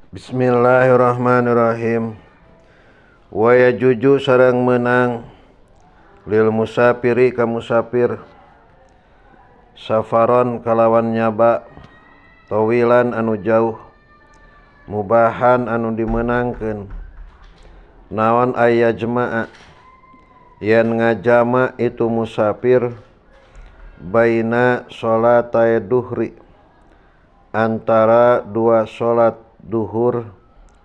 Bismillahirrahmanirrahim. Wa yajuju sareng menang lil musafiri ka musafir safaron kalawan nyaba tawilan anu jauh mubahan anu dimenangkeun naon aya jemaah yen ngajama itu musafir baina sholatay duhri antara dua sholat duhur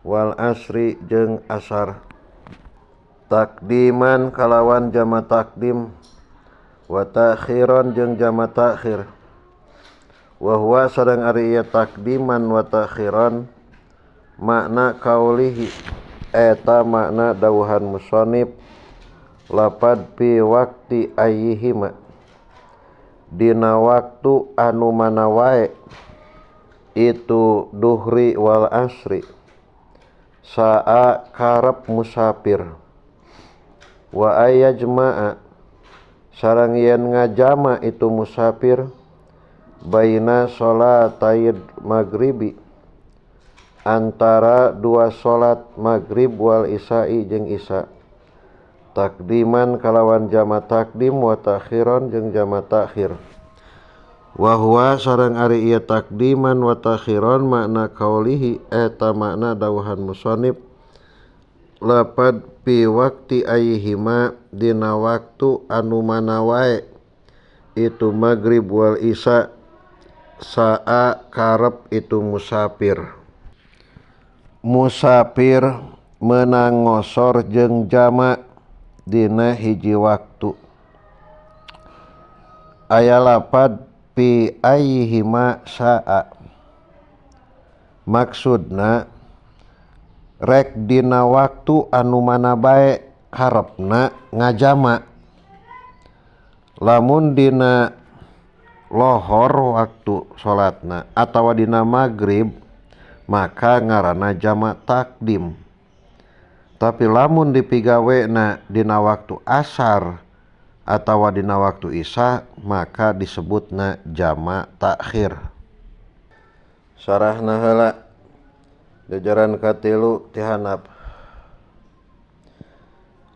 wal asri jeung asar takdiman kalawan jama takdim wa takhiran jeung jama takhir wa huwa sareng ari ieu takdiman wa takhiran makna kaulihi eta makna dawuhan musannif lapad fi waqti ayyihima dina waktu anu mana wae itu duhri wal asri saa karep musafir wa ayajma'a sareng yen ngajama itu musafir baina sholatayid maghribi antara dua sholat maghrib wal isya'i jeung isya takdiman kalawan jama takdim wa takhiran jeung jama takhir wa huwa sareng ari ieu takdiman wa takhiran makna kaulihi eta makna dawuhan musannif lapad fi waqti ayyihima dina waktu anu mana wae itu maghrib wal isya saa karep itu musafir meunang ngosor jeung jama dina hiji waktu aya lapad fi ayyihima sa'a maksudna rek dina waktu anu mana bae harepna ngajama lamun dina lohor waktu salatna atawa dina maghrib maka ngaranna jama takdim tapi lamun dipigawena dina waktu asar atawa dina waktu isya maka disebutna jama takhir. Sarahna heula jajaran katilu ti handap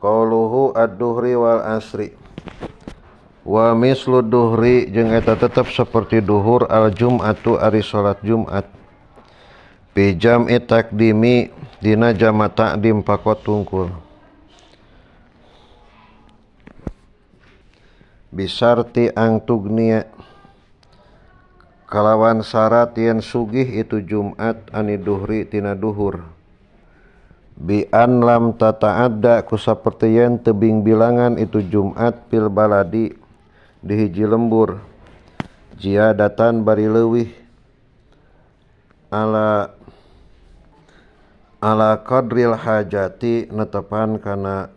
qauluhu ad-duhri wal asri wa mislu duhri jeung eta tetep saperti duhur al jum'atu ari salat Jumat bi jam'i takdimi dina jama takdim pakot tungkul bisarti ang tugnia kalawan syarat yen sugih itu Jumat ani duhri tina duhur bi an lam tata'adda ku saperti yen tebing bilangan itu Jumat fil baladi di hiji lembur ziyadatan bari leuwih ala qadril hajati netepan kana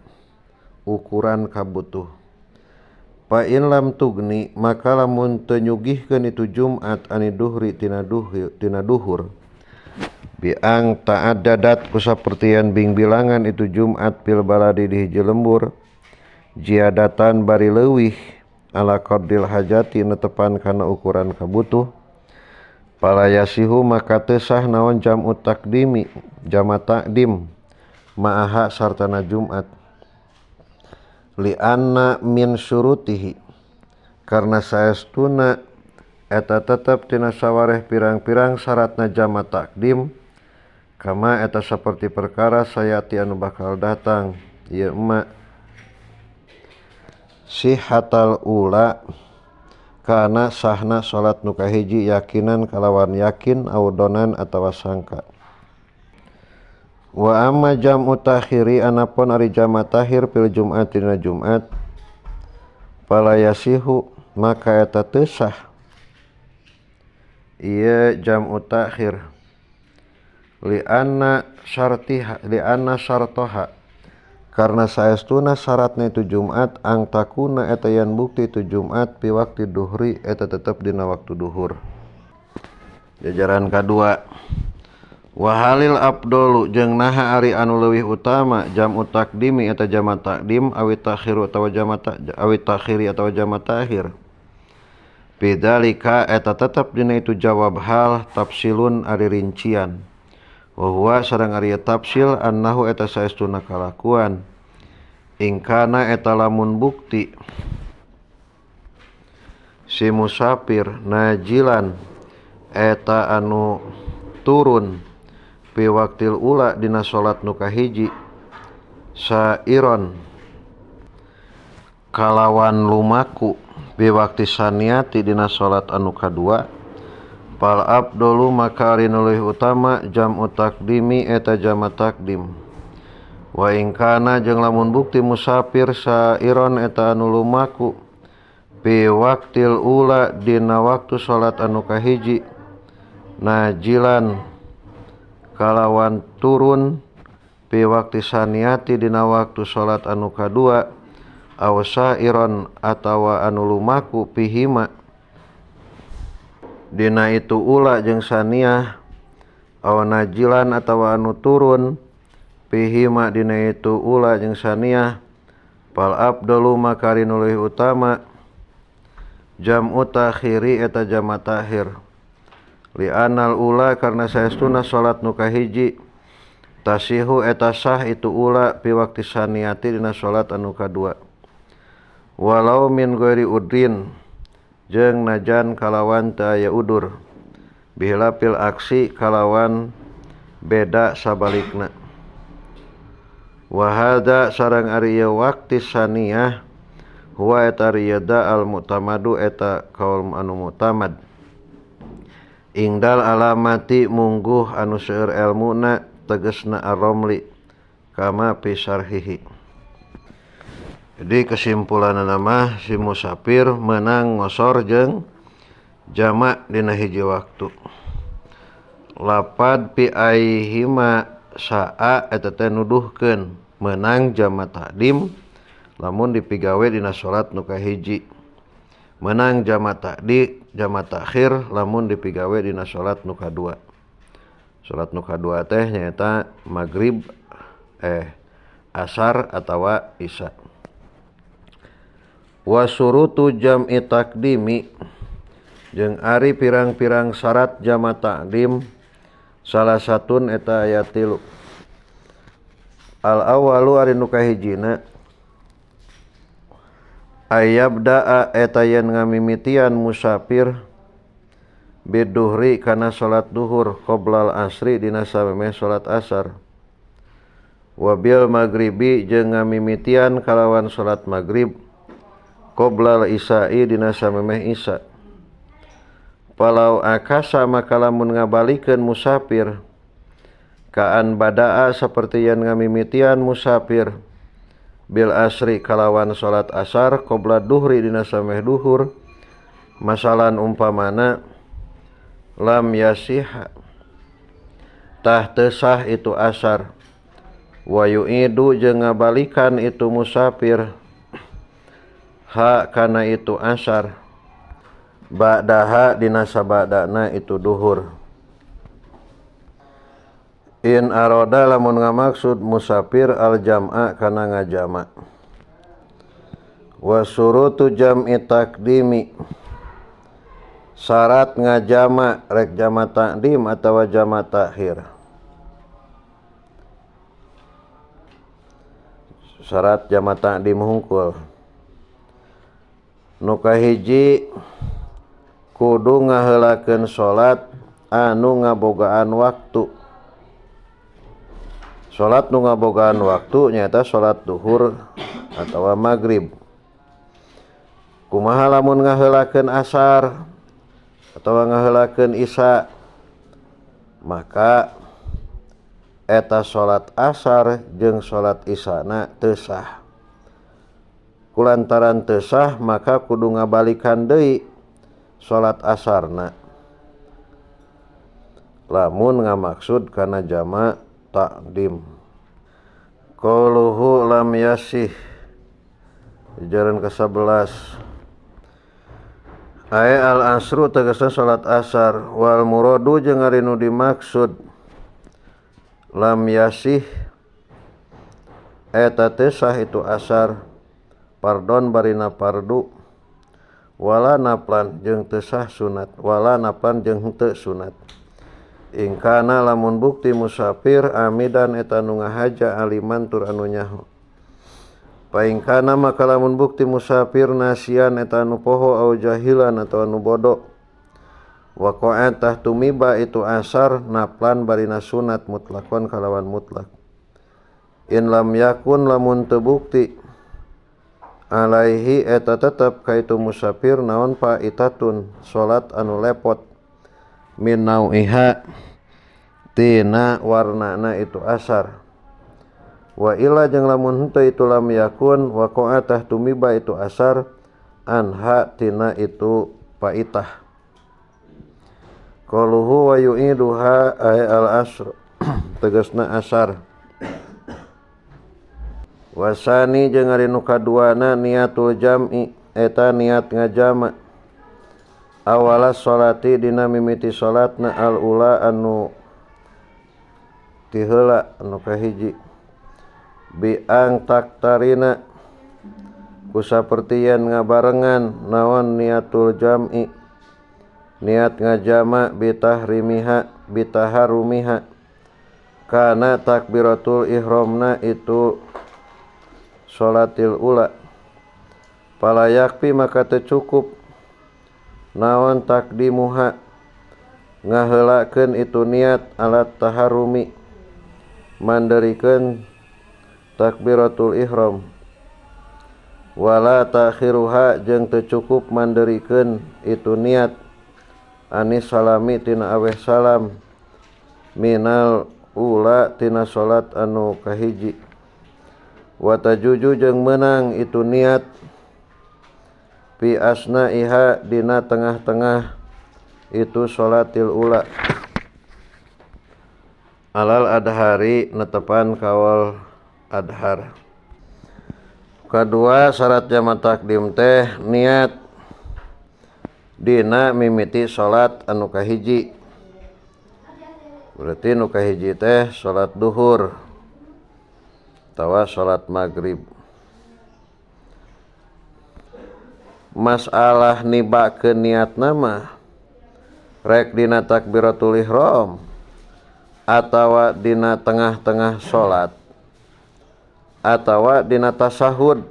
ukuran kabutuh pa in lam tugni maka lamun teu nyugihkeun itu Jumat ani duhri tina duhur biang ta'addadat ku sapertian bing bilangan itu Jumat fil baladi di hiji lembur ziyadatan bari leuwih ala qadril hajati netepan kana ukuran kabutuh pala yasihu maka teu sah naon jam'u takdimi jama takdim ma'aha sartana Jumat li anna min syurutihi karna saestuna eta tetep tina sawareh pirang-pirang syaratna jama takdim kama eta saperti perkara sayati anu bakal datang ieu emma sihatal ula kana sahna salat nu kahiji yakinan kalawan yakin audonan atawa sangka wa amma jam'u takhiri anapun ari jama takhir fil Jumat dina Jumat fala yasihu maka eta teu sah ieu jam'u takhir li anna syartoha karna saestuna syaratna itu Jumat ang takuna eta yan bukti itu Jumat pi waktu duhri eta tetep dina waktu duhur. Jajaran kadua wa halil afdalu jeung naha ari anu leuwih utama jam'u takdimi eta jama takdim awit takhiru atawa jama takhir bidzalika eta tetep dina itu jawab hal tafsilun ari rincian wa huwa sareng ari tafsil annahu eta saestuna kalakuan ingkana eta lamun bukti si musafir najilan eta anu turun pi waktil ula dina salat nu kahiji sairon kalawan lumaku bi wakti saniyati dina salat anu kadua pal abdolu maka ari nu leuwih utama jam'u takdimi eta jama takdim wa ingkana jeung lamun bukti musafir sairon eta anu lumaku pi waktil ula dina waktu salat anu kahiji najilan kalawan turun pi waktu saniyati dina waktu salat anu kadua aw sairon atawa anu lumaku pihima dina itu ula jeung saniyah aw najilan atawa anu turun pihima dina itu ula jeung saniyah pal abdalu maka ari nu leuwih utama jam'u takhiri eta jama takhir li anal ula karna saestuna salat nu kahiji tasihu eta sah itu ula pi waktu saniyati dina salat anu kadua walau min ghairi udrin jeung najan kalawan teu aya udur bihilapil aksi kalawan beda sabalikna wa hadza sareng ari ieu waktu saniyah huwa eta riyada al mu'tamadu eta kaul anu mu'tamad ingdal alamati mungguh anu seueur elmuna tegasna ar-ramli kama fi syarhihi. Jadi kesimpulanna mah si musafir meunang ngosor jeung jama dina hiji waktu. Lapad pi aihima sa'a eta teh nuduhkeun meunang jama takdim lamun dipigawe dina salat nu kahiji. Meunang jama takhir lamun dipigawe dina salat nu kadua. Salat nu kadua teh nyaeta maghrib asar atawa isya. Wa surutu jam'i takdimi jeung ari pirang-pirang syarat jama takdim salah satun eta aya 3. Al awalu ari nu kahijina ayyabda'a eta yen ngamimitian musafir biduhri kana salat duhur qoblal asri dina samemeh salat asar wabil maghribi jeung ngamimitian kalawan salat maghrib qoblal isya'i dina samemeh isya palau akasa maka lamun ngabalikeun musafir kaan bada'a saperti yen ngamimitian musafir bil asri kalawan salat asar qobla duhri dina sameh duhur masalan umpamana lam yasiha tah teu sah itu asar wa yu'idu jeung ngabalikan itu musafir ha kana itu asar ba'daha dina sabadana itu duhur. In aroda lamun ngamaksud musafir al jam'a kana ngajama. Wa surutu jam'i takdimi syarat ngajama rek jama takdim atawa jama takhir. Syarat jama takdim hungkul. Nu kahiji kudu ngaheulakeun salat anu ngabogaan waktu. Salat nu ngabogaan waktu nyaeta salat duhur atawa maghrib. Kumaha lamun ngaheulakeun asar atawa ngaheulakeun isya? Maka eta salat asar jeung salat isyana teu sah. Kulantaran teu sah maka kudu ngabalikan deui salat asarna. Lamun ngamaksud kana jama takdim. Qauluhu lam yasih jaran ke-11 ay al asru tegasna salat asar wal muradu jeung ari nu dimaksud lam yasih eta teu sah itu asar pardon barina pardu wala naplan jeung teu sah sunat wala naplan jeung teu sunat ingkana lamun bukti musafir amidan eta nu ngahaja aliman tur anu nyaho. Paingkana maka lamun bukti musafir nasian eta anu poho au jahilan atau anu bodoh. Waqa'at tahtumiba itu asar naplan barina sunat mutlakon kalawan mutlak. In lam yakun lamun tebukti alaihi eta tetep kaitu musafir naon itatun salat anu lepot min nau'iha tina warnana itu asar. Wa illa jeung lamun henteu itu lam yakun waqa'at tahtumiba itu asar anha tina itu paitah. Qaluhu wa yu'iduha ay al-asr tegasna asar. Wasani jeung ari nu kaduana niatul jam'i eta niat ngajama awalas sholati dina mimiti salatna al-ula anu ti heula anu kahiji bi ang taktarina kusapertian ngabarengan naon niatul jam'i niat ngajama bitaharumiha kana takbiratul ihramna itu sholatil ula palayakpi maka teu cukup naon takdimuha ngaheulakeun itu niat alat taharumi mandarikeun takbiratul ihram wala takhiruha jeung teu cukup mandarikeun itu niat anis salami tina aweh salam minal ula tina salat anu kahiji. Wa tajuju jeung menang itu niat fi asnaiha dina tengah-tengah itu salatil ula alal adhari netepan kawal adhar. Kadua syarat jama takdim teh niat dina mimiti salat anu kahiji. Berarti nu kahiji teh salat duhur tawa salat maghrib. Masalah nibakeun niatna mah rek dina takbiratul ihram atawa dina tengah-tengah salat atawa dina tasahud,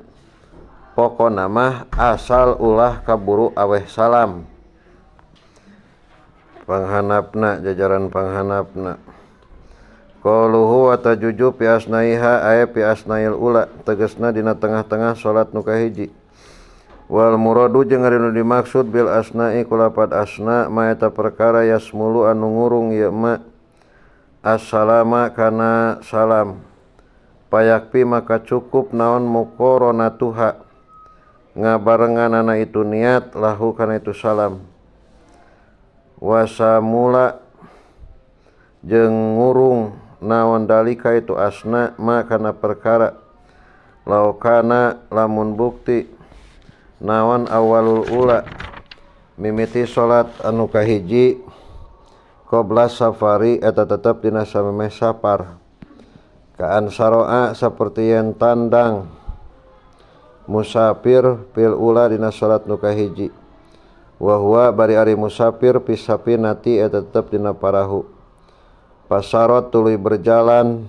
pokona mah asal ulah kaburu aweh salam. Panghanapna jajaran panghanapna qauluhu wa tajuju fi asnaiha ay fi asnail ula tegasna dina tengah-tengah salat nu kahiji. Wal muradu jeung ari nu dimaksud bil asna'i kulapad asna ma eta perkara yasmulu anu ngurung ieu ma assalama kana salam. Payakpi maka cukup naon muqaranatuha ngabarenganana itu niat lahu kana itu salam. Wasamula jeung ngurung naon dalika itu asna ma kana perkara laukana lamun bukti naon awalul ula mimiti salat anu kahiji qabla safari eta tetep dina samemeh safar kaan saroa saperti yen tandang musafir fil ula dina salat nu kahiji wa huwa bari ari musafir pisapinati eta tetep dina parahu. Pasarot tuluy berjalan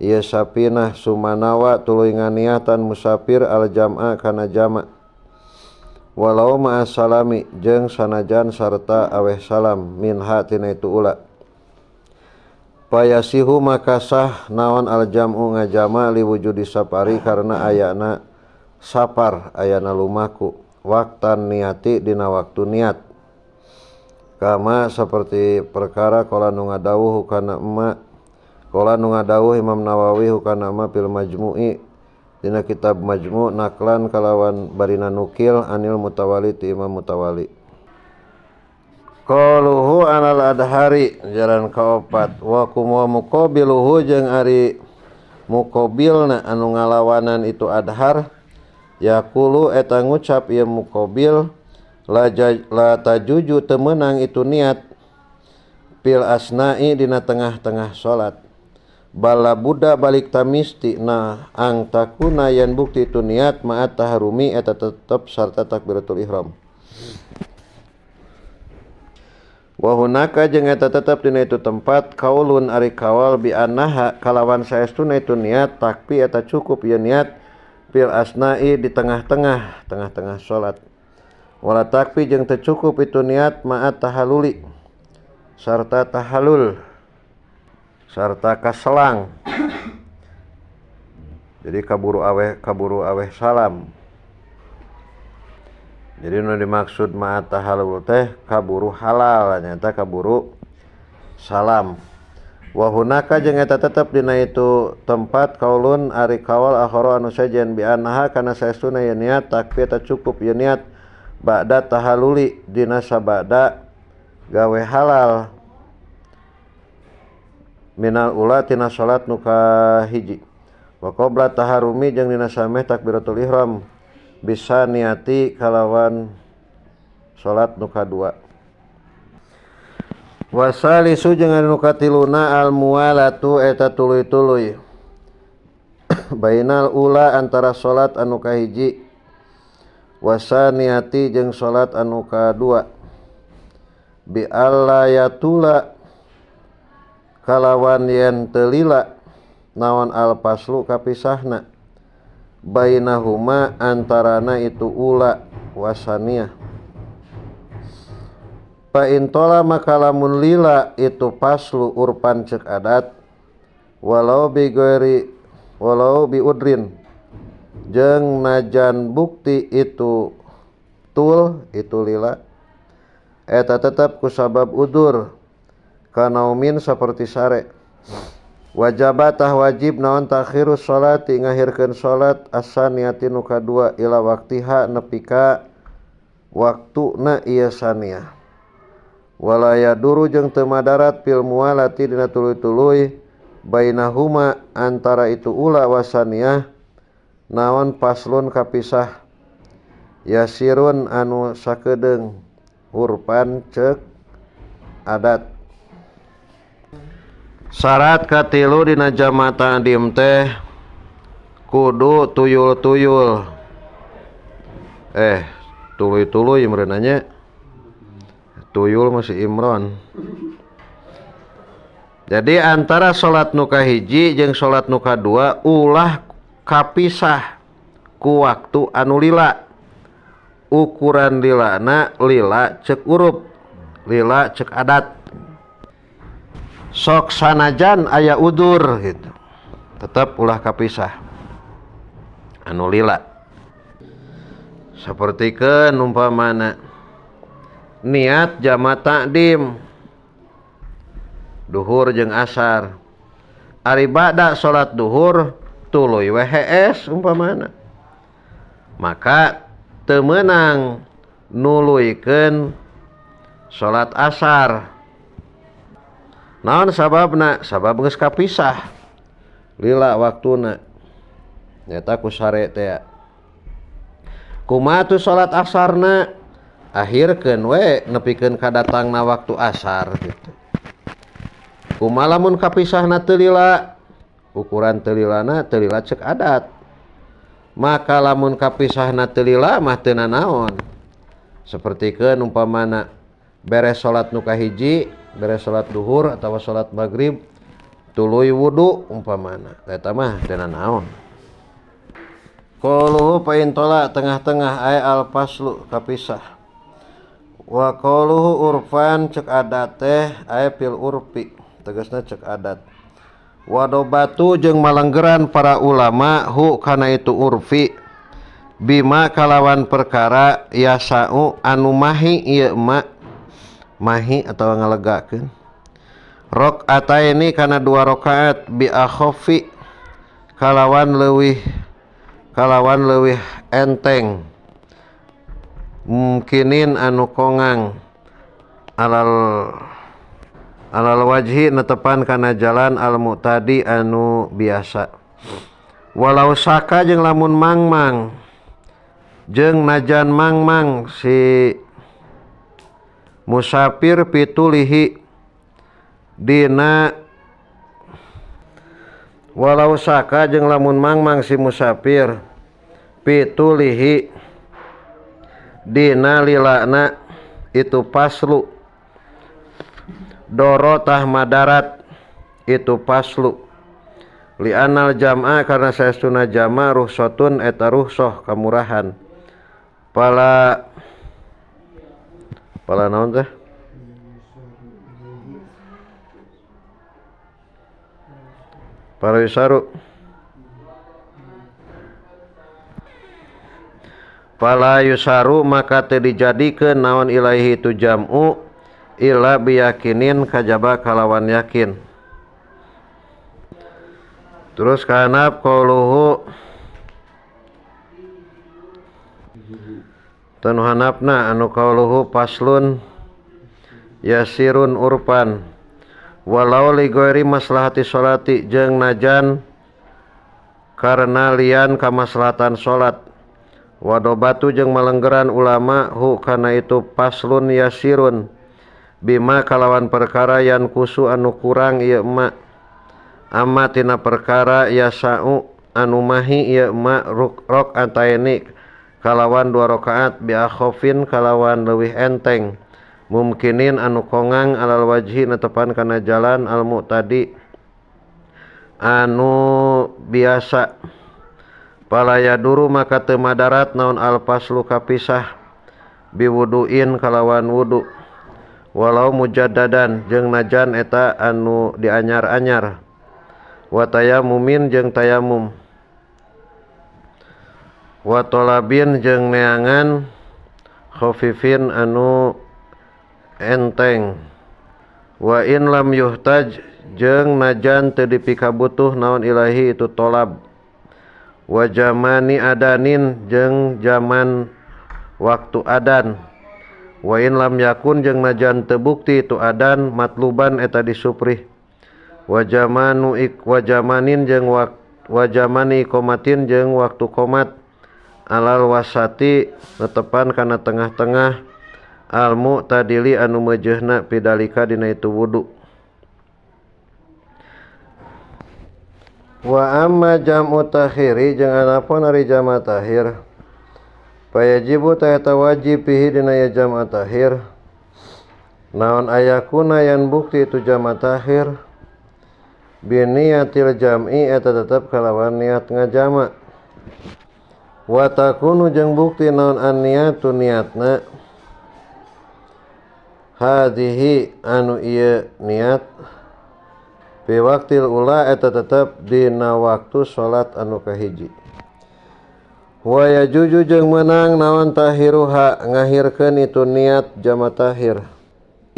ieu sapinah sumanawa tuluy nganiatan musafir al jam'a kana jama walau ma'as salami jeung sanajan sarta aweh salam minha tina itu ula. Payasihu maka sah naon al jam'u ngajama liwujudi sapari karena ayana sapar ayana lumaku waktan niati dina waktu niat. Kama seperti perkara qala nu ngadawuh kana emma qala nu ngadawuh Imam Nawawi hukana ma fil majmu'i dina kitab majmu' naklan kalawan barina nukil anil mutawali ti Imam Mutawali. Qaluhu anal adhari jaran kaopat wa kumwa muqabiluhu jeung ari muqabilna anu ngalawanan itu adhar yaqulu eta ngucap ieu muqabil la tajuju teu meunang itu niat fil asna'i dina tengah-tengah salat bala buddha balik tamisti nah ang takuna yan bukti itu niat ma'at taharumi eta tetep sarta takbiratul ihram. Wa hunaka jeung eta tetep dina itu tempat kaulun ari kawal bi annaha kalawan saestuna itu niat takfi eta cukup ieu niat fil asna'i di tengah-tengah salat. Wala takfi jeung teu cukup itu niat ma'at tahalluli sarta tahallul sarta kaselang. Jadi kaburu aweh salam. Jadi nu dimaksud ma'at tahallul teh kaburu halal nyata kaburu salam. Wa hunaka jeung eta tetep dina itu tempat kaulun ari kawal akhara anu sajen bi annaha kana saestuna ieu niat takfi eta cukup ieu niat ba'da tahalluli dina sabada gawe halal minal ula tina salat nu kahiji wa qabla taharumi jeung dina sameh takbiratul ihram bisa niati kalawan salat nu kadua. Wasalisu jeung anu katiluna al muwalatu eta tuluy-tuluy bainal ula antara salat anu kahiji wasaniati jeung salat anu kadua bi alla yatula kalawan yen teu lila naon al paslu kapisahna bainahuma antarana itu ula wasaniyah. Fa intola maka lamun lila itu paslu urpan cek adat walau bi udrin jeung najan bukti itu tul itu lila eta tetap ku sabab udur kanaumin saperti sare wajabatah wajib naon takhirus sholati ngahirkeun salat as-saniyati nu kadua ila waktiha nepi ka waktuna ieu saniyah. Wala yaduru jeung teu madarat fil muwalati dina tuluy-tuluy bainahuma antara itu ula wasaniyah naon paslun kapisah yasirun anu sakedeung urpan cek adat. Syarat katilu dina jama' ta'dim teh kudu tuyul-tuyul tuluy-tuluy meureunanya tuyul masih Imron. Jadi antara salat nu kahiji jeung salat nu kadua ulah kapisah ku waktu anu lila. Ukuran lilana lila cek urup, lila cek adat. Sok sanajan aya udur gitu. Tetap ulah kapisah anu lila. Sapertikeun umpamana niat jama' ta'dim duhur jeung asar ari bada salat duhur tuluy we hees umpamana maka teu meunang nuluykeun salat asar. Naon sababna? Sabab geus kapisah lila waktuna nyata ku sare teh. Kumaha tu salat asarna? Akhirkeun we nepikeun kadatangna waktu asar gitu. Kumaha lamun kapisahna teu lila? Ukuran teu lilana teu lila cek adat. Maka lamun kapisahna teu lila mah teu nanaon. Sapertikeun umpamana beres salat nu kahiji, beres salat duhur atawa salat maghrib tuluy wudu umpamana. Eta mah teu nanaon. Qauluhu fa intola tengah-tengah ay al paslu kapisah. Wa qauluhu urfan cek adat teh aya fil urfi tegasna cek adat. Wadobatu jeung malenggeran para ulama hu kana itu urfi bima kalawan perkara yasau anu mahi ieu mahi atawa ngalegakeun rakaataini kana 2 rakaat bi akhafi kalawan leuwih enteng mungkinin anu kongang alal wajhi netepan kana jalan al mu'tadi anu biasa. Walau saka jeung lamun mangmang jeung najan mangmang si musafir pitulihi dina walau saka jeung lamun mangmang si musafir pitulihi dina lilana itu paslu doro tah madarat itu paslu li'anal jam'a karena saestuna jama ruhsatun eta ruhsah kamurahan pala naon teh para yusaru pala yusaru maka teu dijadikeun naon ilaihi itu jam'u illa biyakinin kajaba kalawan yakin. Terus kahanap qauluhu tanu hanapna anu qauluhu paslun yasirun urpan walau li ghairi maslahati sholati jeung najan karena lian kamaslahatan salat wadobatu jeung malenggeran ulama hu kana itu paslun yasirun bima kalawan perkara yan kusu anu kurang ieu ma amma tina perkara yasa'u anu mahi ieu ma rok ataini kalawan 2 rakaat bi akhofin kalawan leuwih enteng mumkinin anu kongang alal wajhi netepan kana jalan al mu'tadi anu biasa palaya duru maka teu madarat naon al paslu kapisah biwuduin kalawan wudu walau mujaddadan jeung najan eta anu dianyar-anyar wa tayamumin jeung tayamum wa talabin jeung neangan khafifin anu enteng wa in lam yuhtaj jeung najan teu dipikabutuh naon ilahi itu tolab wa jamani adanin jeung zaman waktu adan wa in lam yakun jeung najan teu bukti itu adan matluban eta disuprih wa jamanin jeung wa jamani qomatin jeung waktu qomat alal wasati netepan kana tengah-tengah al mu'tadili anu meujeuhna pidalika dina itu wudu. Wa amma jam'u takhiri jeung anapun ari jama' takhir payajibu ta eta wajib pihi dina ya jama' takhir naon ayakuna yan bukti itu jama' takhir biniyatil jam'i eta tetep kalawan niat ngajama' wa takunu jeung bukti naon an-niyatu niatna hadhihi anu ieu niat fi waqtil ula eta tetep dina waktu salat anu kahiji wa yajuju jeung meunang naon tahiruha ngahirkeun itu niat jama' tahir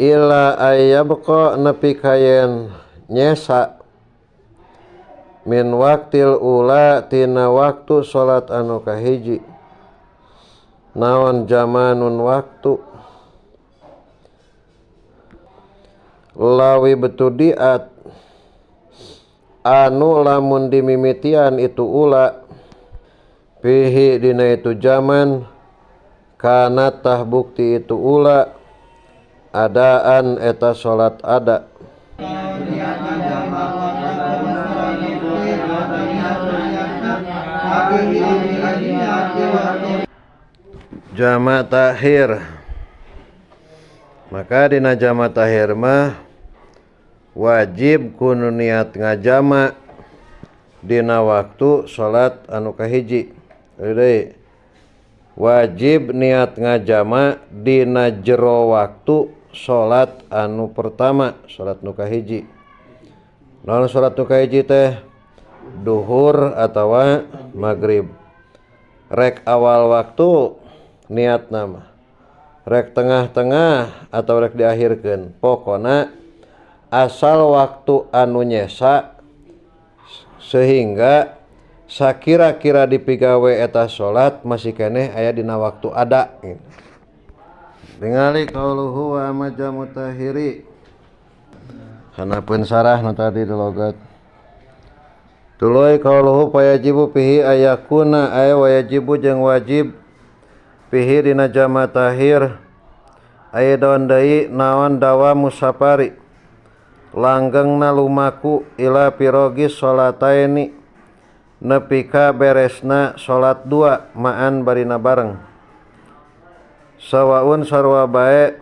illa ayyabqa nepi kayen nyesa min waqtil ula tina waktu salat anu kahiji naon zamanun waktu lawi betudiat anu lamun dimimitian itu ula pihi dina itu zaman kana tah bukti itu ula adaan eta salat ada jama' takhir maka dina jama' takhir mah wajib kudu niat ngajama' dina waktu salat anu kahiji wajib niat ngajama' dina jero waktu salat anu pertama salat nu kahiji naon salat nu kahiji teh duhur atawa maghrib rek awal waktu niat nama rek tengah-tengah atau rek diakhirkeun pokona asal waktu anu nyesa sehingga sakira-kira dipigawe eta salat masih keneh aya dina waktu ada ningali qauluhu wa majamu tahiri hanapeun sarah nu tadi dilogat tuluy qauluhu payajibu pihi ayakuna ay wayajibu jeung wajib pihi dina jama' tahir aya daun deui naon dawa musafari langgengna lumaku ila pirogis salataini nepi ka beresna salat 2 ma'an barina bareng sawaun sarua bae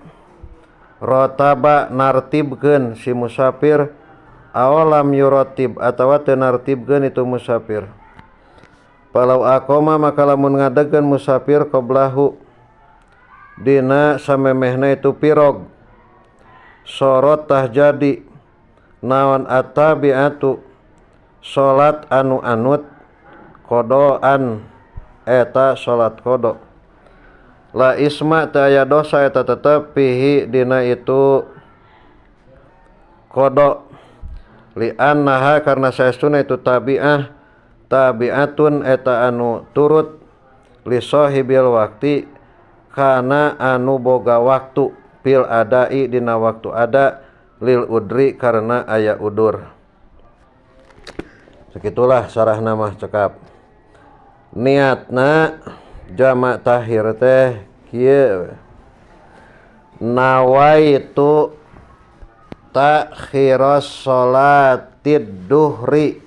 rotaba nartibkeun si musafir awalam yuratib atawa teu nartibkeun itu musafir. Palau aqoma maka lamun ngadegkeun musafir qablahu dina samemehna itu pirog sorot tah jadi naon atabiatu salat anu anut qodoan eta salat qodo. La isma teu aya dosa eta tetep pihi dina itu qodo li annaha karna saestuna itu tabi'atun eta anu turut li sahibil waktu kana anu boga waktu pil adai dina waktu ada lil udri karena aya udur. Sakitulah sarahna mah cekap. Niatna jamak tahir teh kieu nawaitu takhiras sholatid duhri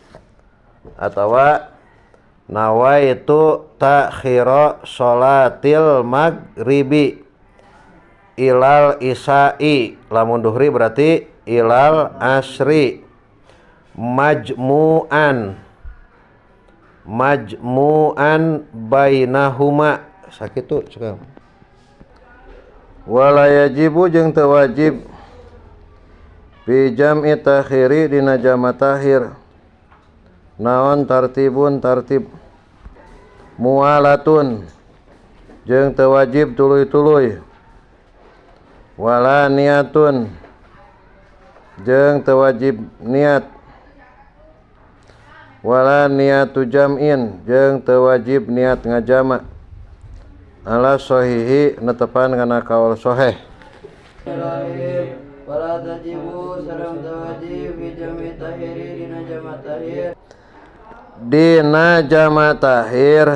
atawa nawaitu takhira sholatil maghribi ilal isai. Lamun duhri berarti ilal asri majmu'an bainahuma sakitu cekam. Wala yajibu jeung teu wajib fi jam'i takhiri dina jama' takhir naon tartibun tartib mualatun jeung teu wajib tuluy-tuluy wala niatun jeung teu wajib niat wala niatu jam'in jeung teu wajib niat ngajama ala sahihi netepan kana kaul sahih. Wala tajibu sareng teu wajib fi jam'i tahiri dina jama' tahir dina jama' tahir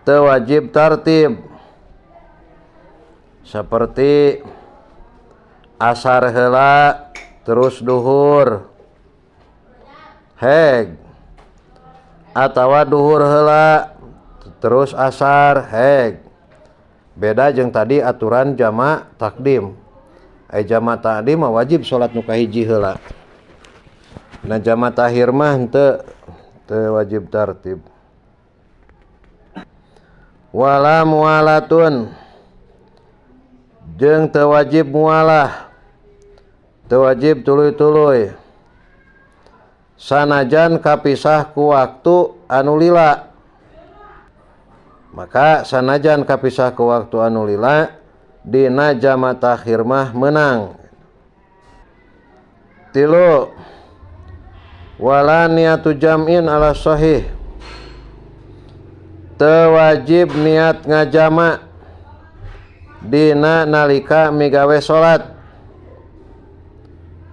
teu wajib tartib seperti asar heula terus duhur heg atawa duhur heula terus asar heg. Beda jeung tadi aturan jama' takdim. Jama' takdim mah wajib salat nu kahiji heula. Nah jama' tahir mah teu wajib tartib. Wala mualatun jeung teu wajib mualah, teu wajib tuluy-tuluy. Sanajan kapisah ku waktu anu lila. Maka sanajan kapisah ku waktu anu lila dina jama' takhir mah menang. 3 wala niatu jam'in ala sahih teu wajib niat ngajama' dina nalika migawe salat.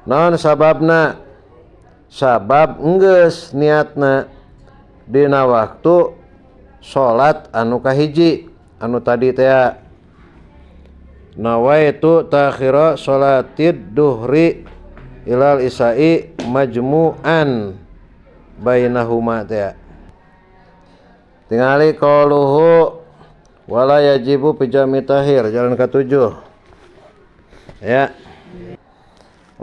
Naon sababna? Sabab enggeus niatna dina waktu salat anu kahiji anu tadi teh nawaitu takhira sholatid duhri ilal isai majmu'an bainahuma teh. Tingali qauluhu wala yajibu fi jam'i tahir jalan ke-7 ya.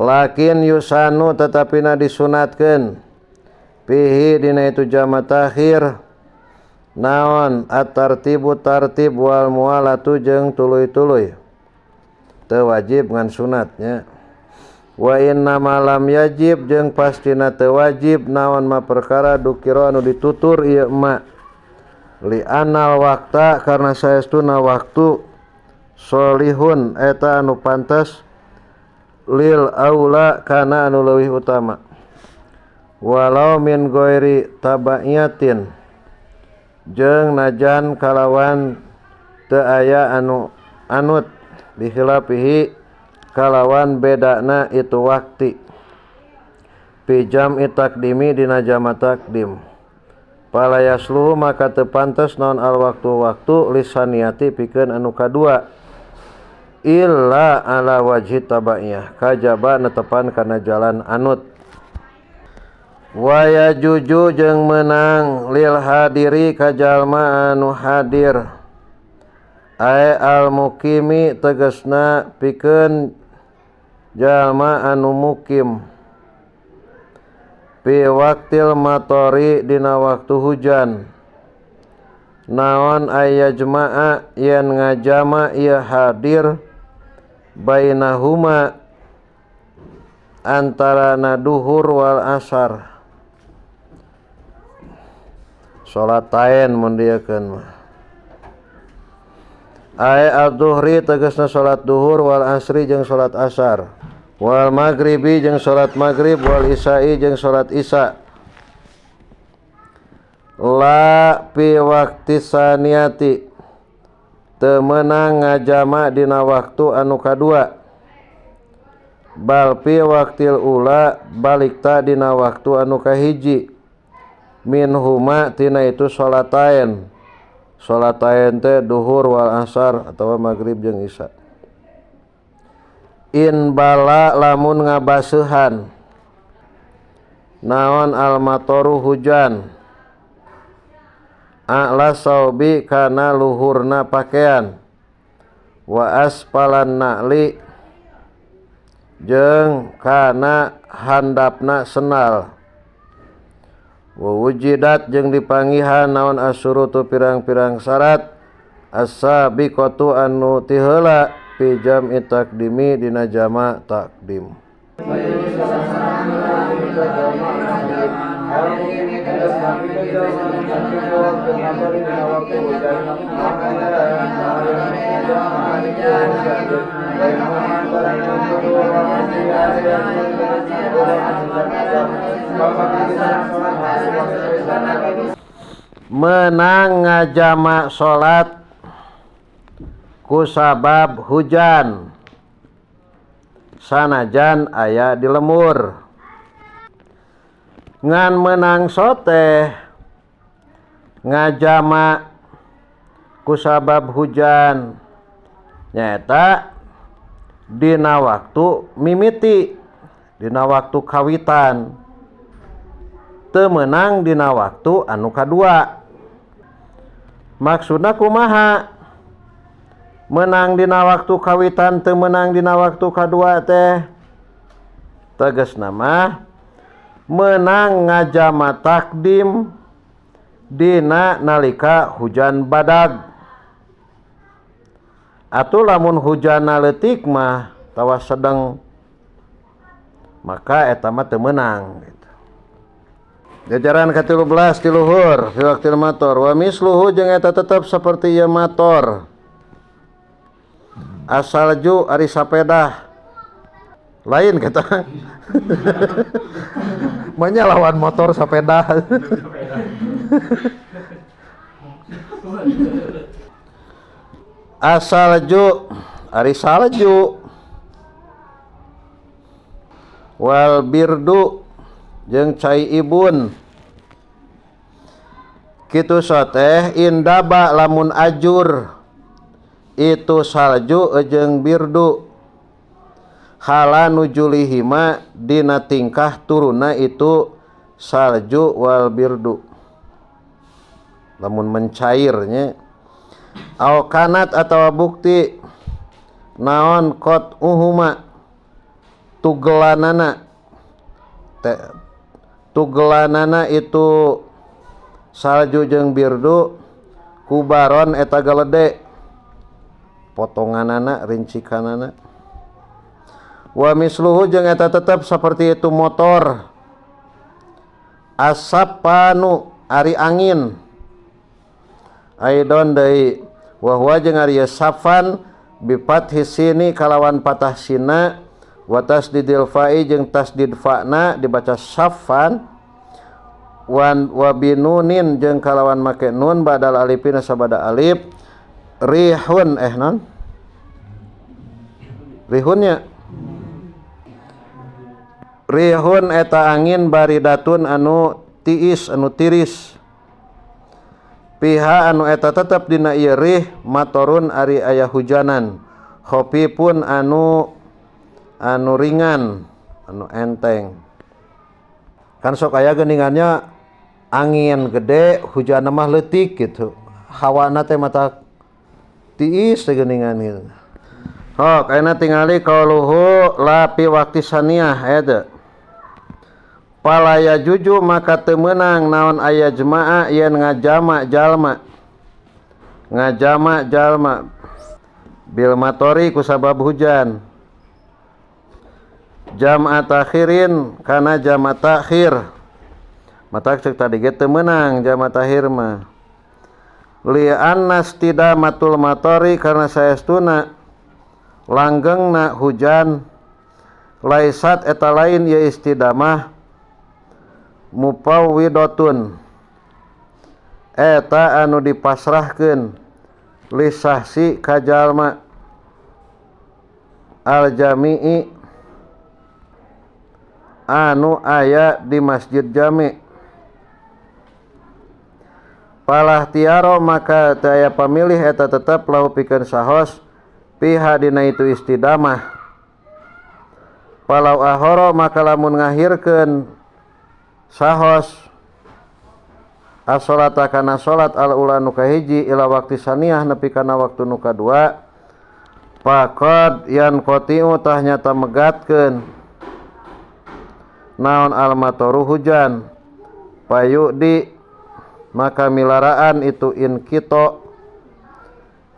Lakin yusanu tetapina disunatkeun pihi dina itu jama' takhir naon at-tartibu tartib wal mualatu jeung tuluy-tuluy teu wajib ngan sunatnya. Wa inna malam yajib jeung pastina teu wajib naon ma perkara dukira anu ditutur ieu ma li anal waqta karna saestuna waktu solihun eta anu pantes lil aula kana anu leuwih utama walau min ghairi tabaiyatin jeung najan kalawan teu aya anu anut bikhilafihi kalawan bedana itu waktu fi jam'i takdimi dina jama' takdim pala yasluhu maka teu pantes naon al waktu lisaniyati pikeun anu kadua illa ala wajhi tabaiyah kajaba netepan kana jalan anut. Wa yajuju jeung menang lil hadiri ka jalma anu hadir al mukimi tegasna pikeun jalma anu mukim fi waqtil matori dina waktu hujan. Naon ayajma'a yen ngajama ieu hadir bainahuma antarana duhur wal asar. Salat taen mun dieukeun mah. Ay al-duhri tegasna salat duhur wal asri jeung salat asar. Wal maghribi jeung salat maghrib wal isya'i jeung salat isya. La fi waqti saniyati teu meunang ngajama dina waktu anu kadua. Bal fi waqtil ula balikta dina waktu anu kahiji. Min huma tina itu salataen. Salataen teh duhur wal asar atawa maghrib jeung isya. In bala lamun ngabaseuhan. Naon al matoru hujan. A'la saubi kana luhurna pakaian. Wa aspalan na'li jeung kana handapna sendal. Wa wujidat jeung dipanggihan naon asyurutu pirang-pirang syarat as-sabiqatu anu ti heula fi jam'i taqdimi dina jama' takdim. Menang ngajama salat ku sabab hujan sanajan aya di lemur. Ngan menang soteh ngajama ku sabab hujan nyaeta dina waktu mimiti, dina waktu kawitan, teu meunang dina waktu anu kadua. Maksudna kumaha? Menang dina waktu kawitan teu meunang dina waktu kadua teh tegasna mah menang ngajama takdim dina nalika hujan badag. Atuh lamun hujanna leutik mah tawa sedeng maka eta mah teu meunang gitu. Jajaran ke-13 ti luhur fi waqtil mator wa misluhu jeung eta tetep saperti ieu mator. Asalju ari sapedah lain kata manya lawan motor sepeda. Asalju ari salju wal birdu jeung cai ibun kitu soteh indaba lamun ajur itu salju jeung birdu hala nujulihima dina tingkah turuna itu salju wal birdu lamun mencairnya au kanat atawa bukti naon qot uhuma tugelanana itu salju jeung birdu kubaron eta galede potonganana rincikanana. Wa misluhu jeung eta tetep saperti itu motor asapanu ari angin aidon deui wa huwa jeung ari safan bi fathi sini kalawan patah sina wa tasdidil fa'i jeung tasdid fa'na dibaca safan wa binunin jeung kalawan make nun badal alifin sabada alif rihun non rihunnya rihun eta angin baridatun anu tiis anu tiris piha anu eta tetep dina ieu rih matorun ari aya hujanan khafifun anu ringan anu enteng kan sok aya geuningannya angin gede hujan mah leutik gitu hawana teh mata tiis geuningan ieu. Hok ayeuna tingali qauluhu la fi waqti saniyah eta. Palaya juju maka teu meunang naon aya jemaah yen ngajama jalma. Ngajama jalma bil matori ku sabab hujan. Jam'a takhirin kana jam'a takhir. Matak ceuk tadi ge teu meunang jam'a takhir mah. Li annas tidamatul matori karena saestuna langgengna hujan laisat eta lain ya istidamah mupawwidatun eta anu dipasrahkeun li sahsi ka jalma al jami'i anu aya di masjid jami. Palah tiaro maka teu aya pamilih eta tetep lahu pikeun sahos piha dina itu istidamah. Palau ahoro maka lamun ngahirkeun sahos as-sholata kana salat al ula nu kahiji ila waqti saniyah nepi kana waktu nu kadua faqad yan qatiu tah nyata megatkeun naon al-matoru hujan payudi maka milaraan itu in kito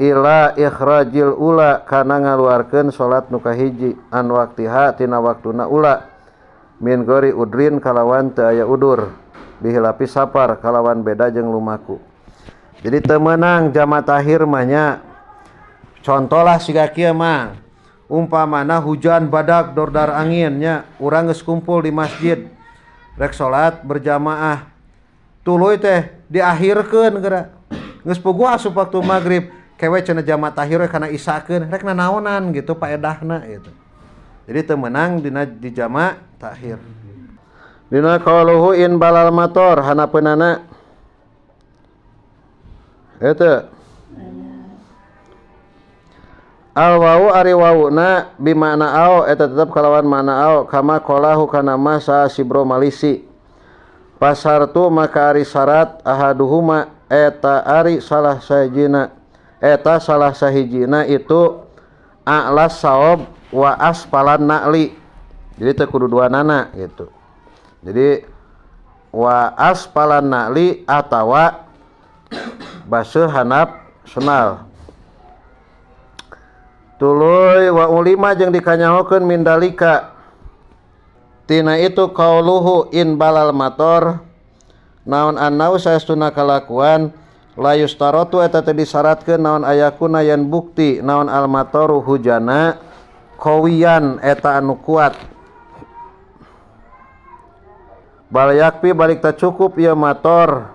ila ikhrajil ula kana ngaluarkeun salat nu kahiji an waqtiha tina waktuna ula min gori udrin kalawan teu aya udur bihilapi sapar kalawan beda jeung lumaku. Jadi teu meunang jama tahir mah nya. Contohlah siga kieu mah umpamana hujan badak dordar angin nya urang geus kumpul di masjid rek salat berjamaah tuluy teh diakhirkeun geura geus puguh asup waktu magrib kewe cenah jama tahir kana isakeun rek nanaonan gitu paedahna gitu. Jadi teu meunang dina di jama tahir. Dina qauluhu in balal mator hanapeunana eta al wau ari wauna bi makna ao eta tetep kalawan makna ao kama qalahu kana masa sibro malisi pasartu maka ari syarat ahaduhuma eta ari salah sahijina eta salah sahijina itu a'las saob wa aspalan na'li. Jadi teu kudu duanana gitu. Jadi wa aspalan na'li atawa baseuh hanap senal. Tuluy wa ulima jeung dikanyahokeun min dalika tina itu qauluhu in balal mator naon annau saestuna kalakuan la yustaratu eta teu disyaratkeun naon ayakuna yen bukti naon al matoru hujana qawiyan eta anu kuat. Bal yakfi balik tak cukup ieu mator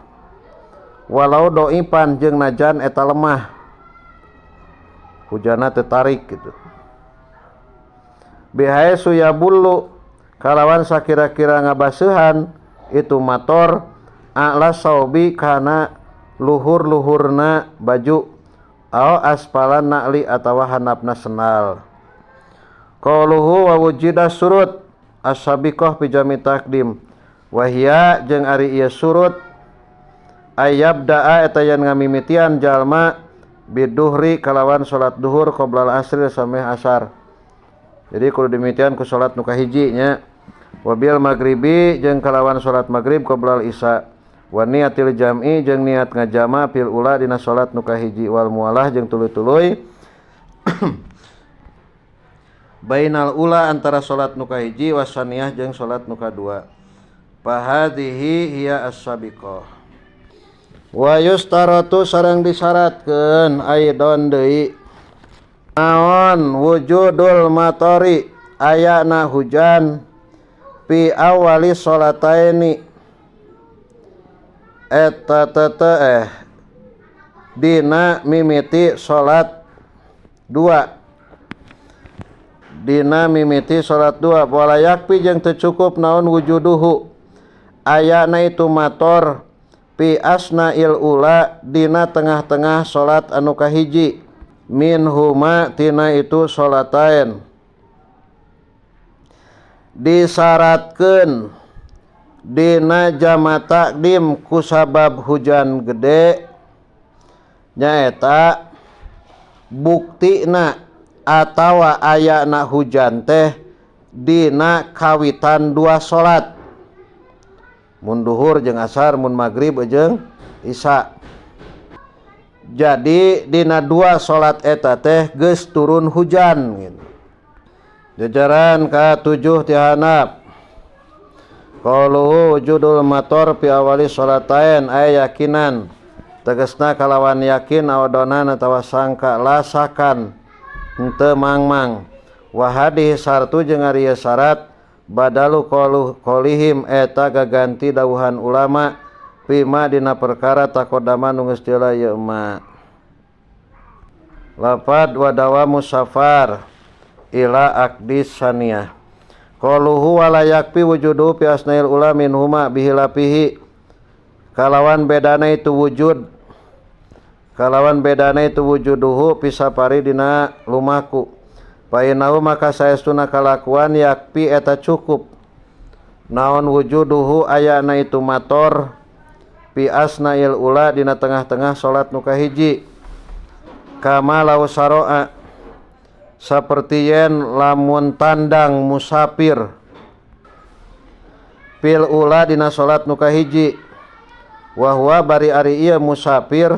walau doipan jeung najan eta lemah hujana tertarik gitu. Bihae suyabullu kalawan sakira-kira ngabaseuhan itu mator a'la saubi kana luhur-luhurna baju au aspalan na'li atawa hanapna sendal. Qauluhu wa wujida surut as-sabiqah fi jami takdim wahia jeung ari ieu surut ayyabda'a eta yen ngamimitian jalma biduhri kalawan salat duhur qoblal asri sameh asar. Jadi kudu dimitian ku salat nu kahiji nya wabil maghribi jeung kalawan salat maghrib qoblal isya wa niatil jam'i jeung niat ngajama fil ula dina salat nu kahiji wal mualah jeung tuluy-tuluy bainal ula antara salat nu kahiji wasaniyah jeung salat nu kadua. Fahadhihi hiya as-sabiqah. Wa yustaratu sareng disyaratkeun aidon deui naon wujudul matori ayana hujan fi awali sholataini eta tete dina mimiti salat dua dina mimiti salat dua wala yakfi jeung teu cukup naon wujuduhu ayana itu mator pi asnail ula dina tengah-tengah salat anu kahiji minhuma tina itu salatain disyaratkeun dina jama takdim ku sabab hujan gede nyaeta buktina atawa ayana hujan teh dina kawitan dua salat, mun duhur jeung asar, mun magrib jeung isya. Jadi dina dua salat eta teh geus turun hujan gitu. Jajaran ka-7 ti handap qauluhu wujudul mator fi awali sholatain aya yakinan tegasna kalawan yakin awadonan atawa sangka lasakan henteu mangmang. Wa hadhihi sartu jeung ari syarat badalu qaulihim eta gaganti dawuhan ulama pima dina perkara takodama nu geus tila ieu ma. Lafad wa dawamu safar ila aqdis saniyah qauluhu wala yakfi wujudu fi asnail ula minhuma bihilapihi kalawan bedana itu wujuduhu pisapari dina lumaku fa innahu maka saestuna kalakuan yakfi eta cukup naon wujuduhu ayana itu mator fi asnail ula dina tengah-tengah salat nu kahiji kama law saro'a saperti yen lamun tandang musafir pil ula dina salat nu kahiji wa huwa bari ari ieu musafir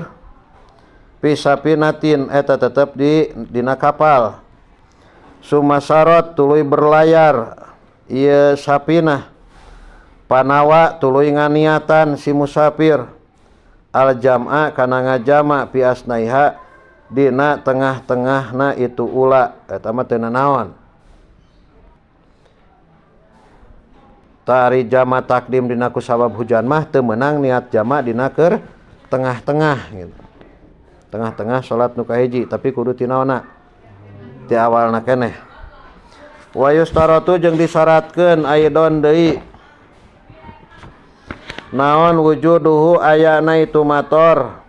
fi sapinatin eta tetep dina kapal sumasarot tuluy berlayar ieu sapinah panawa tuluy nganiatan si musafir al jam'a kana ngajama fi asnaiha dina tengah-tengahna itu ula eta mah teu naon. Tari jama takdim dina ku sabab hujan mah teu meunang niat jama dina keur tengah-tengah gitu. Tengah-tengah salat nu kahiji tapi kudu ti naonna ti awalna keneh. Wa yustaratu jeung disyaratkeun aidon deui naon wujuduhu ayana itu mator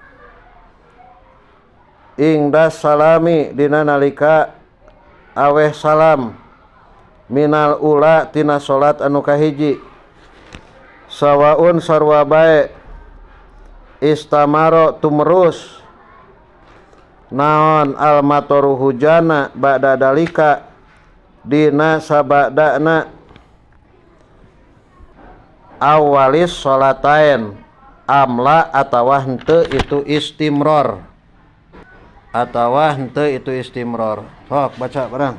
ingdas salami dina nalika aweh salam minal ula tina salat anu kahiji sawaun sarwa bae istamaro tumrus naon al matoru hujana ba'da dalika dina sabadana awalis salatain amla atawa henteu itu istimror atawa henteu itu istimror. Sok baca barang.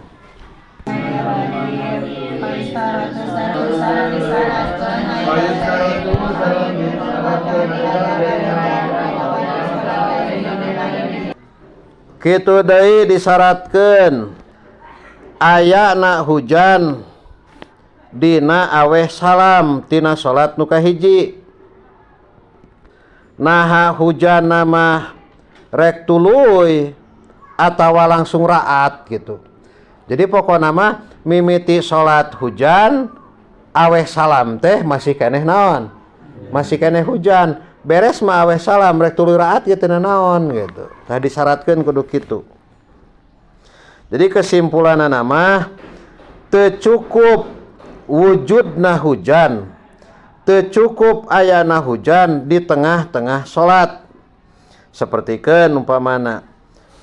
Kitu deui disyaratkeun ayana hujan dina aweh salam tina salat nu kahiji. Naha hujan mah rek tuluy atawa langsung raat gitu. Jadi pokokna mah mimiti salat hujan aweh salam teh masih keneh naon? Masih keneh hujan. Beres mah aweh salam rek tuluy raat ya teu naon gitu. Tah disyaratkeun kudu kitu. Jadi kesimpulanna mah teu cukup wujudna hujan. Teu cukup ayana hujan di tengah-tengah salat. Sapertikeun umpamana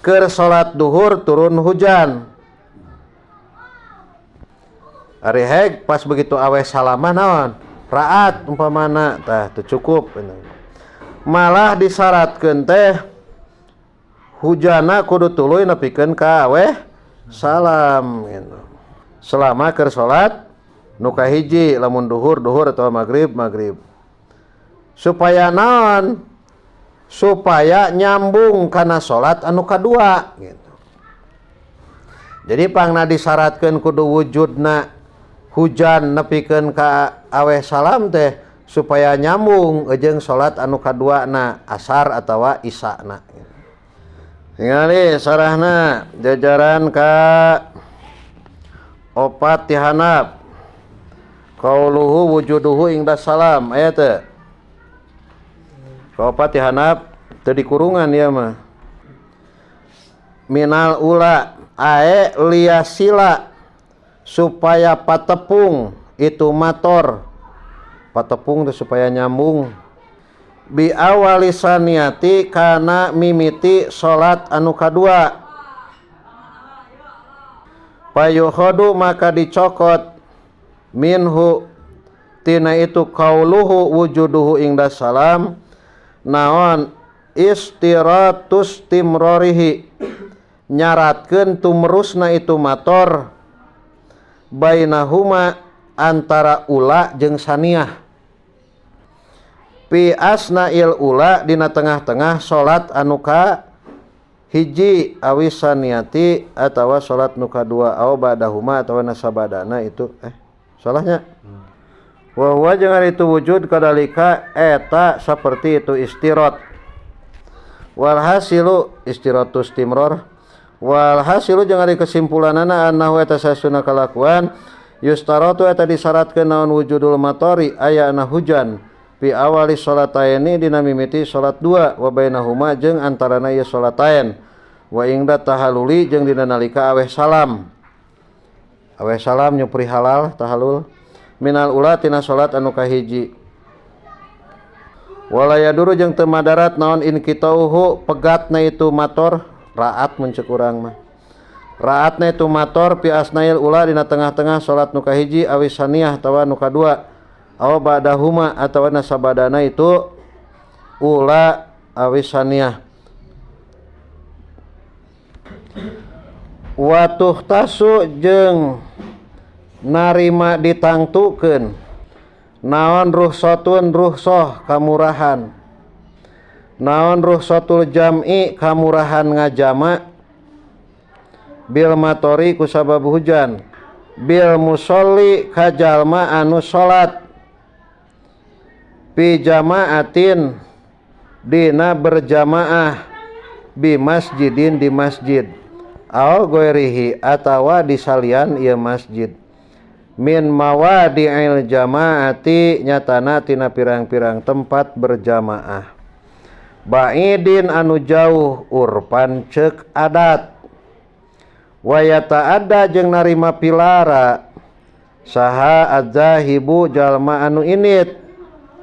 keur salat duhur turun hujan. Ari heg pas begitu aweh salamah naon? Raat umpamana tah teu cukup. Malah disyaratkeun teh hujana kudu tuluy nepikeun ka aweh salam gitu. Selama keur salat nu kahiji lamun duhur atau maghrib. Supaya naon? Supaya nyambung kana salat anu kadua gitu. Jadi pangna disyaratkeun kudu wujudna hujan nepikeun ka aweh salam teh supaya nyambung jeung salat anu kaduana asar atawa isya-na. Ningali sarahna jajaran ka 4 ti handap qauluhu wujuduhu ingda salam aya teu? Ka 4 ti handap teu dikurungan ieu mah. Minal ula ae liasila supaya patepung itu mator. Patepung teh supaya nyambung. Bi awali saniyati kana mimiti salat anu kadua Payuhodu maka dicokot minhu tina itu qauluhu wujuduhu ingda salam naon istiratus timrorihi nyaratkeun tumrusna itu mator bainahuma antara ula jeung saniyah pi asnail ula dina tengah-tengah salat anu ka hiji awis saniyati atawa salat nu kadua aw ba'dahuma atawa nasabadana itu salahnya wa huwa jeung ari itu wujud kadalika eta saperti itu istirat wal hasilu istiratus timror wal hasilu jeung ari kesimpulanana annahu eta sasuna kalakuan yustaratu eta disyaratkeun naon wujudul matori ayana hujan fi awali sholataini dina mimiti salat dua wa bainahuma jeung antarana ieu sholatain wa ingda tahaluli jeung dina nalika aweh salam nyupri halal tahalul minal ula tina salat anu kahiji wala yaduru jeung teu madarat naon in kitauhu pegatna itu mator raat muncul urang mah raatna itu mator pi asnail ula dina tengah-tengah salat nu kahiji awis saniyah tawa nu kadua aw ba'dahuma atawa nasabadana itu ula awis saniyah wa tuhtasu jeung narima ditangtukeun naon ruhsatun ruhsah kamurahan naon ruhsatul jam'i kamurahan ngajama bil matori ku sabab hujan bil musolli kajalma anu salat fi jamaatin dina berjamaah bi masjidin di masjid aw ghairihi atawa di salian ieu masjid min mawadi'il jamaati nyatana tina pirang-pirang tempat berjamaah ba'idin anu jauh urpan ceuk adat wa yata'adda jeung narima pilara saha adzahibu jalma anu init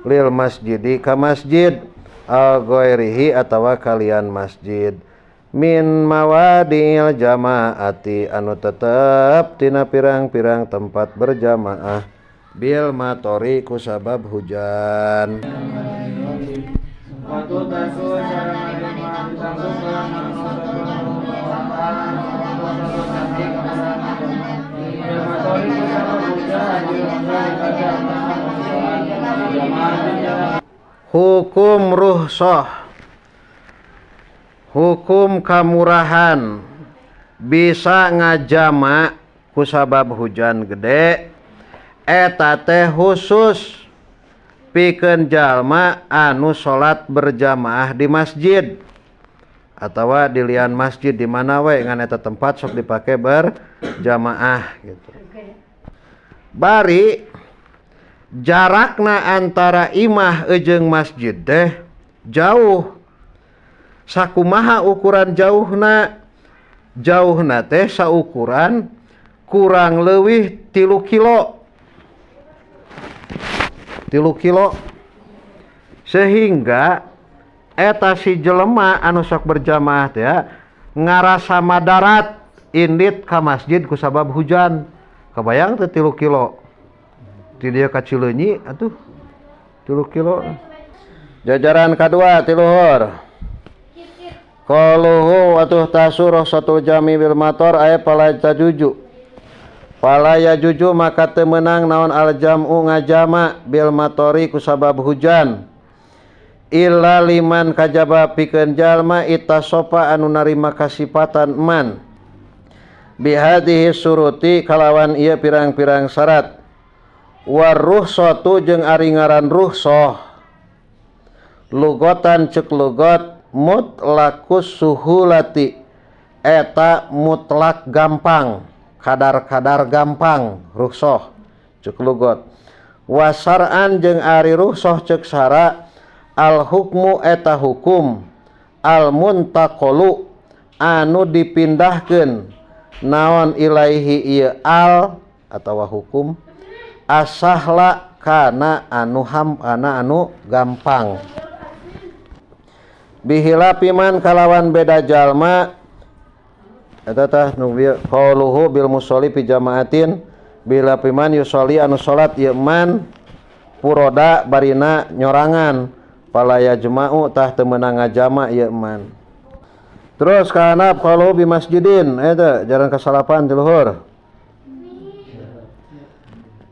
lil masjidi ka masjid al ghairihi atawa kalian masjid min mawadi'il jamaati anu tetep tina pirang-pirang tempat berjamaah bil matori ku sabab hujan hukum ruhsah hukum kamurahan bisa ngajama ku sabab hujan gede eta teh khusus pikeun jalma anu salat berjamaah di masjid atawa di lian masjid di mana we ngan eta tempat sok dipake berjamaah gitu bari jarakna antara imah jeung masjid teh jauh sakumaha ukuran jauhna teh saukuran kurang leuwih 3 kilo sehingga eta si jelema anu sok berjamaah teh ngarasa madarat indit ka masjid ku sabab hujan kebayang teh 3 kilo ti dieu ka Cileunyi atuh 3 kilo jajaran kadua ti luhur qaluhu atuh tasur satu jami bil mator aya pala tajuju maka teu meunang naon al jam'u ngajama bil matori ku sabab hujan illa liman kajaba pikeun jalma itasopa anu narima kasipatan man bihadhihi suruti kalawan ieu pirang-pirang syarat war ruhsatu jeung ari ngaran ruhsah lugotan cek lugot mutlaqus suhulati eta mutlak gampang kadar-kadar gampang ruhsah cek lugot wasar'an jeung ari ruhsah cek syara al hukmu eta hukum al muntaqalu anu dipindahkeun naon ilaihi ieu al atawa hukum asahla kana anu anu gampang bihilapiman kalawan beda jalma eta tah nu qauluhu bil musolli fi jamaatin bila piman yusolli anu salat ieu man puroda barina nyorangan palaya jema'u tah teu meunang ngajama ieu man. Terus kahanap qauluhu bi masjidin eta jaran kasalapan di luhur.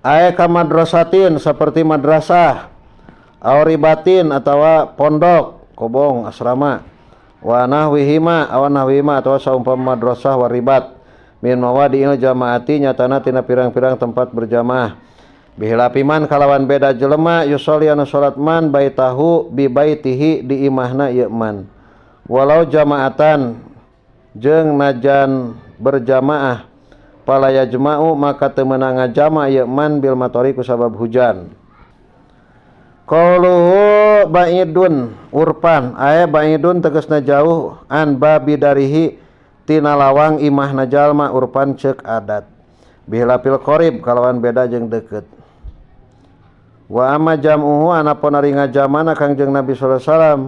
Aya ka madrasatin seperti madrasah auribatin atawa pondok kobong asrama wa nahwihima awan nahwihima atawa saumpama madrasah waribat min mawadi'il jamaati nyatana tina pirang-pirang tempat berjamaah bihilapiman kalawan beda jelema yusolli anu salat man baitahu bi baitihi di imahna ieu man walau jamaatan jeung najan berjamaah palaya jema'u maka teu meunang ngajama ieu man bil matori ku sabab hujan. Qauluhu ba'idun urpan aya ba'idun tegasna jauh an babidarihi tina lawang imahna jalma urpan ceuk adat bihilapil qarib kalawan beda jeung deukeut. Wa amma jam'uhu anapun ari ngajamana Kangjeng Nabi sallallahu alaihi wasallam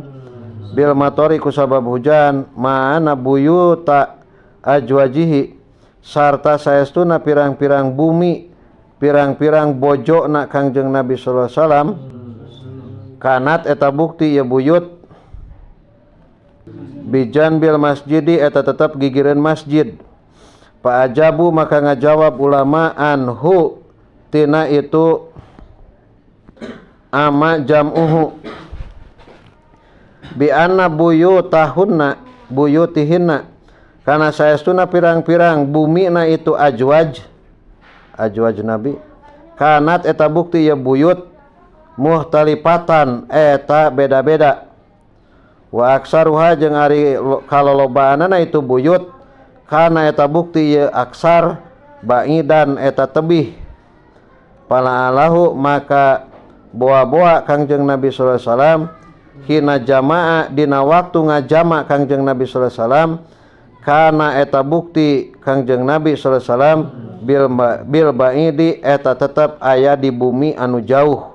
bil matori ku sabab hujan ma'ana buyuta ajwajihi sarta saestuna pirang-pirang bumi pirang-pirang bojona Kangjeng Nabi sallallahu alaihi wasallam kanat eta bukti ya buyut bijan bil masjidi eta tetap gigireun masjid fa ajabu maka ngajawab ulama anhu tina itu ama jam'uhu bi anna buyutahunna buyutihinna kana saestuna pirang-pirang bumi na itu ajwaj Nabi kanat eta bukti ya buyut muhtalifatan eta beda-beda wa aksaruha jeung ari kalolobaanana itu buyut kana eta bukti ya aksar ba'idan eta tebih pala alahu maka boa-boa Kangjeng Nabi sallallahu alaihi wasallam hina jamaa dina waktu ngajama Kangjeng Nabi sallallahu alaihi wasallam kana eta bukti Kangjeng Nabi sallallahu alaihi wasallam bil ba'idi eta tetap aya di bumi anu jauh